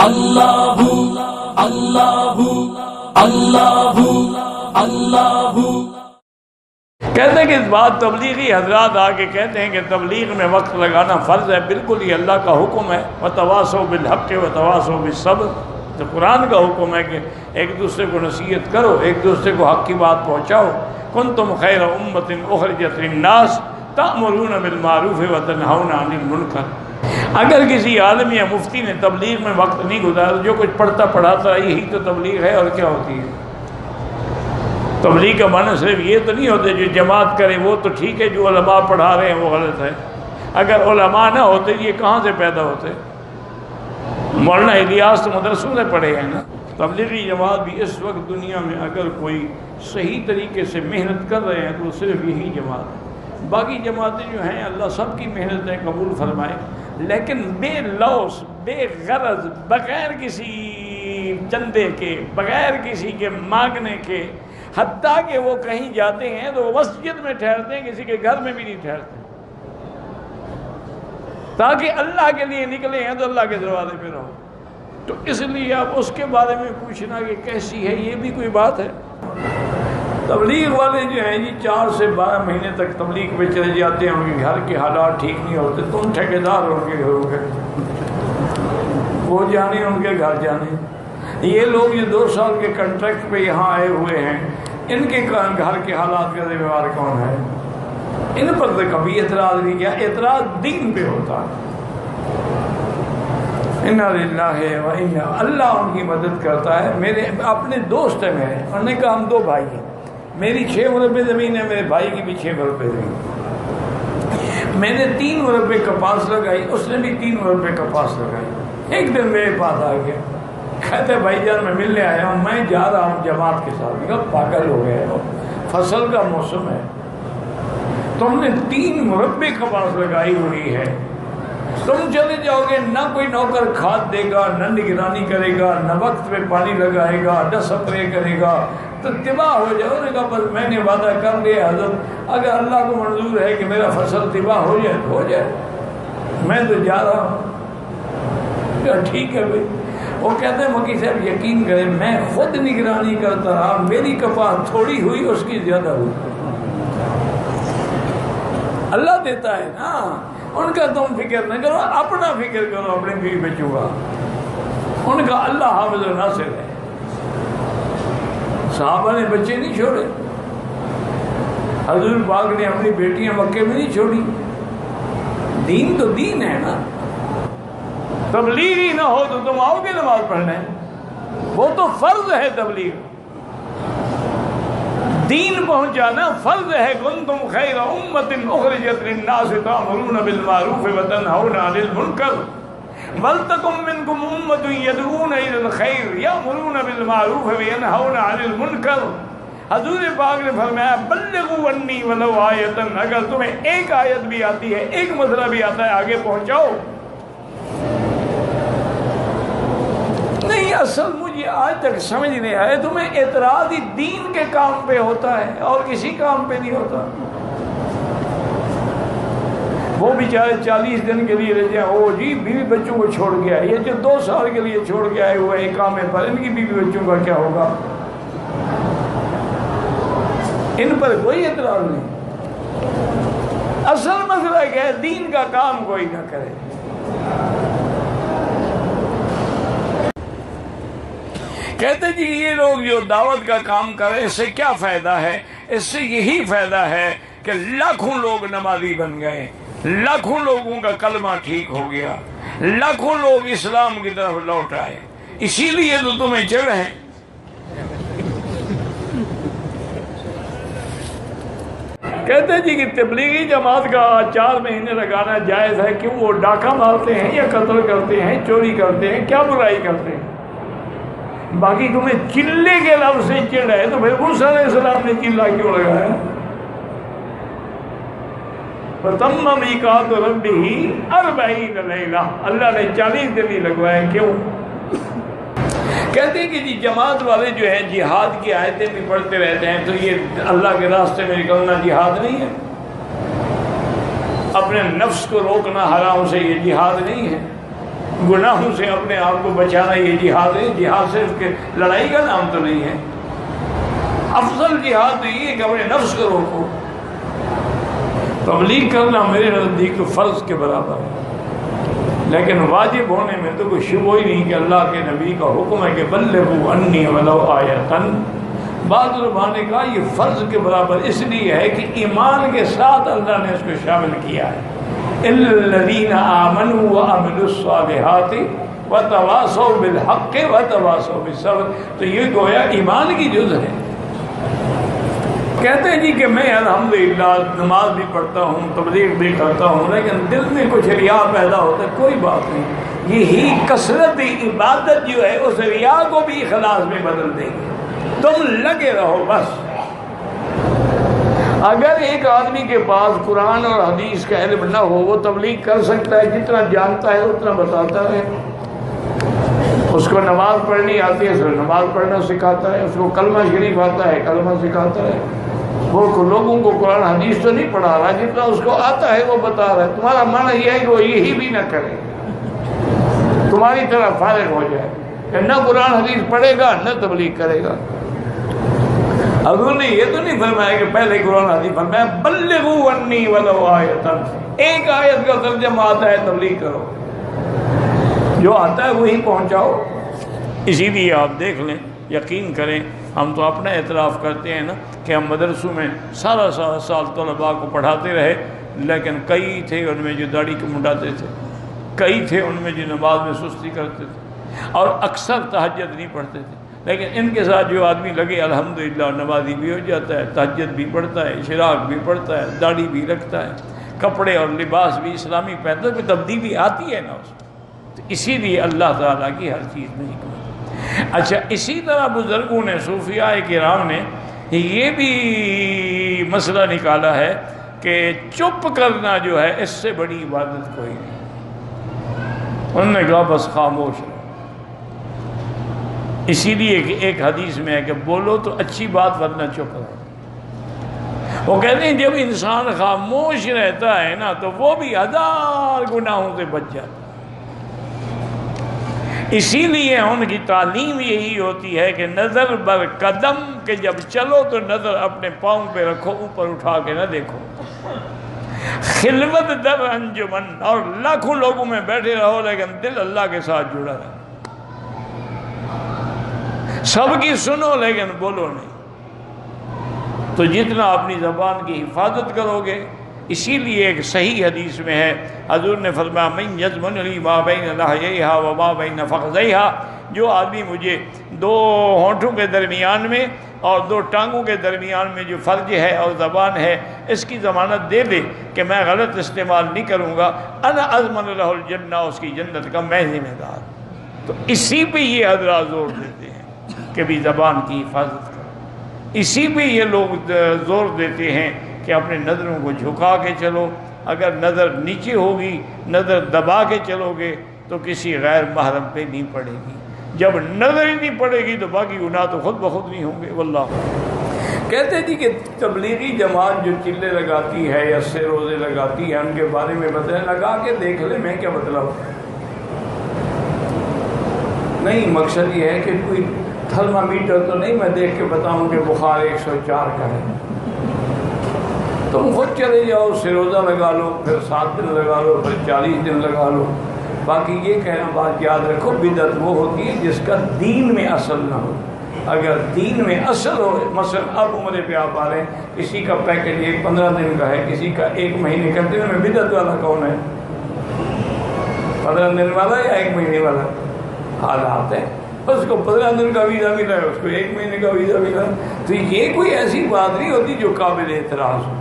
اللہ اللہ اللہ اللہ۔ کہتے ہیں کہ اس بات تبلیغی حضرات آ کے کہتے ہیں کہ تبلیغ میں وقت لگانا فرض ہے، بالکل یہ اللہ کا حکم ہے، وتواصوا بالحق وتواصوا بالصبر۔ تو قرآن کا حکم ہے کہ ایک دوسرے کو نصیحت کرو، ایک دوسرے کو حق کی بات پہنچاؤ۔ کنتم خیر امۃ اخرجت للناس تأمرون بالمعروف وتنہون عن المنکر۔ اگر کسی عالم یا مفتی نے تبلیغ میں وقت نہیں گزارا، جو کچھ پڑھتا پڑھاتا یہی تو تبلیغ ہے، اور کیا ہوتی ہے؟ تبلیغ کا معنی صرف یہ تو نہیں ہوتے جو جماعت کرے وہ تو ٹھیک ہے، جو علماء پڑھا رہے ہیں وہ غلط ہے۔ اگر علماء نہ ہوتے یہ کہاں سے پیدا ہوتے؟ مولانا الیاس تو مدرسوں سے پڑھے ہیں نا۔ تبلیغی جماعت بھی اس وقت دنیا میں اگر کوئی صحیح طریقے سے محنت کر رہے ہیں تو صرف یہی جماعت ہے۔ باقی جماعتیں جو ہیں اللہ سب کی محنتیں قبول فرمائے، لیکن بے لوث، بے غرض، بغیر کسی چندے کے، بغیر کسی کے مانگنے کے، حتیٰ کہ وہ کہیں جاتے ہیں تو وہ مسجد میں ٹھہرتے ہیں، کسی کے گھر میں بھی نہیں ٹھہرتے، تاکہ اللہ کے لیے نکلے ہیں تو اللہ کے دروازے پہ رہو۔ تو اس لیے آپ اس کے بارے میں پوچھنا کہ کیسی ہے، یہ بھی کوئی بات ہے؟ تبلیغ والے جو ہیں جی 4 سے 12 مہینے تک تبلیغ پہ چلے جاتے ہیں، ان کے گھر کے حالات ٹھیک نہیں ہوتے، تم ٹھیکیدار ہو ان کے گھروں کے، وہ جانے ان کے گھر جانے۔ یہ لوگ جو 2 سال کے کنٹریکٹ پہ یہاں آئے ہوئے ہیں، ان کے گھر کے حالات کا ذمہ دار کون ہے؟ ان پر تو کبھی اعتراض نہیں کیا۔ اعتراض دین پہ ہوتا ہے۔ انا للہ و انا، اللہ ان کی مدد کرتا ہے۔ میرے اپنے دوست ہیں میرے، انہوں نے کہا ہم 2 بھائی ہیں، میری 6 مربع زمین ہے، میرے بھائی کی بھی 6 مربع زمین۔ میں نے 3 مربع کپاس لگائی، اس نے بھی 3 مربع کپاس لگائی۔ ایک دن میرے پاس آ گیا، کہتے بھائی جان میں ملنے آیا ہوں، میں جا رہا ہوں جماعت کے ساتھ۔ کہا پاگل ہو گئے ہو، فصل کا موسم ہے، تم نے 3 مربع کپاس لگائی ہوئی ہے، تم چلے جاؤ گے، نہ کوئی نوکر کھاد دے گا، نہ نگرانی کرے گا، نہ وقت پہ پانی لگائے گا، نہ سپرے کرے گا، تو تباہ ہو جائے۔ انہوں نے کہا بس میں نے وعدہ کر لیا حضرت، اگر اللہ کو منظور ہے کہ میرا فصل تباہ ہو جائے تو ہو جائے، میں تو جا رہا ہوں۔ کہا ٹھیک ہے بھائی۔ وہ کہتے ہیں مکی صاحب یقین کریں میں خود نگرانی کرتا رہا، میری کپاس تھوڑی ہوئی، اس کی زیادہ ہوئی۔ اللہ دیتا ہے نا، ان کا تم فکر نہ کرو، اپنا فکر کرو اپنے بیوی بچوں کا۔ ان کا اللہ حافظ و ناصر ہے۔ صحابہ نے بچے نہیں چھوڑے، حضور پاک نے اپنی بیٹیاں مکے میں نہیں چھوڑی۔ دین تو دین ہے نا۔ تبلیغ ہی نہ ہو تو تم آؤ گے نماز پڑھنے؟ وہ تو فرض ہے، تبلیغ دین پہنچانا فرض ہے۔ کنتم خیر امۃ اخرجت للناس تأمرون بالمعروف وتنہون عن المنکر ولتکن منکم امۃ یدعون الی الخیر یأمرون بالمعروف وینہون عن المنکر۔ حضور پاک نے فرمایا بلغوا عنی ولو آیۃ، اگر تمہیں ایک آیت بھی آتی ہے، ایک مسئلہ بھی آتا ہے، آگے پہنچاؤ۔ نہیں، اصل مجھے آج تک سمجھ نہیں آئے، تمہیں اعتراض ہی دین کے کام پہ ہوتا ہے اور کسی کام پہ نہیں ہوتا۔ وہ بیچارے 40 دن کے لیے رہ جائیں، او جی بیوی بچوں کو چھوڑ گیا، یہ جو 2 سال کے لیے چھوڑ کے آئے ہوئے ہیں کام پر، ان کی بیوی بچوں کا کیا ہوگا؟ ان پر کوئی اعتراض نہیں۔ اصل مسئلہ کیا ہے؟ دین کا کام کوئی نہ کرے۔ کہتے جی یہ لوگ جو دعوت کا کام کریں اس سے کیا فائدہ ہے؟ اس سے یہی فائدہ ہے کہ لاکھوں لوگ نمازی بن گئے، لاکھوں لوگوں کا کلمہ ٹھیک ہو گیا، لاکھوں لوگ اسلام کی طرف لوٹ آئے، اسی لیے تو تمہیں چڑھ ہے۔ کہتے جی کہ تبلیغی جماعت کا 4 مہینے لگانا جائز ہے، کیوں؟ وہ ڈاکہ مارتے ہیں یا قتل کرتے ہیں، چوری کرتے ہیں، کیا برائی کرتے ہیں؟ باقی تمہیں چلے کے لفظ سے چڑھ ہے تو پھر موسیٰ علیہ السلام نے چلا کیوں لگایا؟ فَتَمَّ مِيقَاتُ رَبِّهِ 40 لَيْلَةً، اللہ نے 40 دن ہی لگوائے، کیوں؟ کہتے ہیں کہ جی جماعت والے جو ہیں جہاد کی آیتیں بھی پڑھتے رہتے ہیں، تو یہ اللہ کے راستے میں نکلنا جہاد نہیں ہے؟ اپنے نفس کو روکنا حرام سے یہ جہاد نہیں ہے؟ گناہوں سے اپنے آپ کو بچانا یہ جہاد ہے. جہاد صرف کہ لڑائی کا نام تو نہیں ہے. افضل جہاد تو یہ ہے کہ اپنے نفس کو روکو. تبلیغ کرنا میرے نزدیک تو فرض کے برابر ہے، لیکن واجب ہونے میں تو کوئی شبہ ہی نہیں کہ اللہ کے نبی کا حکم ہے کہ بلغوا عنی ولو آیۃ. بعض علماء نے کہا یہ فرض کے برابر اس لیے ہے کہ ایمان کے ساتھ اللہ نے اس کو شامل کیا ہے. الذین آمنوا وعملوا الصالحات وتواصوا بالحق وتواصوا بالصبر. تو یہ گویا ایمان کی جز ہے. کہتے ہیں جی کہ میں الحمدللہ نماز بھی پڑھتا ہوں، تبلیغ بھی کرتا ہوں، لیکن دل میں کچھ ریا پیدا ہوتا ہے. کوئی بات نہیں، یہی کثرت عبادت جو ہے اس ریا کو بھی اخلاص میں بدل دے گی. تم لگے رہو بس. اگر ایک آدمی کے پاس قرآن اور حدیث کا علم نہ ہو، وہ تبلیغ کر سکتا ہے، جتنا جانتا ہے اتنا بتاتا ہے. اس کو نماز پڑھنی آتی ہے، اس کو نماز پڑھنا سکھاتا ہے. اس کو کلمہ شریف آتا ہے، کلمہ سکھاتا ہے. وہ لوگوں کو قرآن حدیث تو نہیں پڑھا رہا، جتنا اس کو آتا ہے وہ بتا رہا ہے. تمہارا معنی یہ ہے کہ وہ یہی بھی نہ کرے، تمہاری طرح فارغ ہو جائے کہ نہ قرآن حدیث پڑھے گا نہ تبلیغ کرے گا. حضور نے یہ تو نہیں فرمایا کہ پہلے قرآن حدیث فرمایا بلغوا عنی ولو آیۃ. ایک آیت کا ترجمہ آتا ہے تبلیغ کرو، جو آتا ہے وہی پہنچاؤ. اسی لیے آپ دیکھ لیں، یقین کریں، ہم تو اپنا اعتراف کرتے ہیں نا کہ ہم مدرسوں میں سارا سال طلباء کو پڑھاتے رہے، لیکن کئی تھے ان میں جو داڑھی کو منڈاتے تھے، کئی تھے ان میں جو نماز میں سستی کرتے تھے، اور اکثر تہجد نہیں پڑھتے تھے. لیکن ان کے ساتھ جو آدمی لگے الحمدللہ نمازی بھی ہو جاتا ہے، تہجد بھی پڑھتا ہے، اشراق بھی پڑھتا ہے، داڑھی بھی رکھتا ہے، کپڑے اور لباس بھی اسلامی پہنتا ہے. کوئی تبدیلی آتی ہے نا اس میں. تو اسی لیے اللہ تعالیٰ کی ہر چیز میں حکمت. اچھا، اسی طرح بزرگوں نے، صوفیاء کرام نے یہ بھی مسئلہ نکالا ہے کہ چپ کرنا جو ہے اس سے بڑی عبادت کوئی نہیں. انہوں نے کہا بس خاموش رہو. اسی لیے کہ ایک حدیث میں ہے کہ بولو تو اچھی بات ورنہ چپ رہو. وہ کہتے ہیں جب انسان خاموش رہتا ہے نا تو وہ بھی ہزار گناہوں سے بچ جاتا ہے. اسی لیے ان کی تعلیم یہی ہوتی ہے کہ نظر بر قدم، کہ جب چلو تو نظر اپنے پاؤں پہ رکھو، اوپر اٹھا کے نہ دیکھو. خلوت در انجمن، اور لاکھوں لوگوں میں بیٹھے رہو لیکن دل اللہ کے ساتھ جڑا رہے. سب کی سنو لیکن بولو نہیں. تو جتنا اپنی زبان کی حفاظت کرو گے. اسی لیے ایک صحیح حدیث میں ہے، حضور نے فرمایا من یضمن لی ما بین لحییہا وما بین فخذیہا. جو آدمی مجھے دو ہونٹوں کے درمیان میں اور دو ٹانگوں کے درمیان میں جو فرج ہے اور زبان ہے، اس کی ضمانت دے دے کہ میں غلط استعمال نہیں کروں گا، انا اضمن لہ الجنہ، اس کی جنت کا میں ذمہ دار. تو اسی پہ یہ حضرات زور دیتے ہیں کہ بھی زبان کی حفاظت کرو. اسی پہ یہ لوگ زور دیتے ہیں کہ اپنے نظروں کو جھکا کے چلو. اگر نظر نیچے ہوگی، نظر دبا کے چلو گے تو کسی غیر محرم پہ نہیں پڑے گی. جب نظر ہی نہیں پڑے گی تو باقی گناہ تو خود بخود نہیں ہوں گے. واللہ کہتے جی کہ تبلیغی جماعت جو چلے لگاتی ہے یا سے روزے لگاتی ہے، ان کے بارے میں بتائیں. لگا کے دیکھ لیں، میں کیا مطلب نہیں. مقصد یہ ہے کہ کوئی تھرمامیٹر تو نہیں میں دیکھ کے بتاؤں کہ بخار 104 کا ہے. تم خود چلے جاؤ، سے روزہ لگا لو، پھر 7 دن لگا لو، پھر 40 دن لگا لو. باقی یہ کہنا بات یاد رکھو، بدعت وہ ہوتی ہے جس کا دین میں اصل نہ ہو. اگر دین میں اصل ہو، مثلا اب عمرے پہ آپ آ رہے ہیں، کسی کا پیکج 15 دن کا ہے، کسی کا 1 مہینے کا. دن میں بدعت والا کون ہے؟ 15 دن والا یا 1 مہینے والا؟ حالات ہے. اس کو 15 دن کا ویزا ملا ہے، اس کو 1 مہینے کا ویزا ملا. تو یہ کوئی ایسی بات نہیں ہوتی جو قابل اعتراض ہو.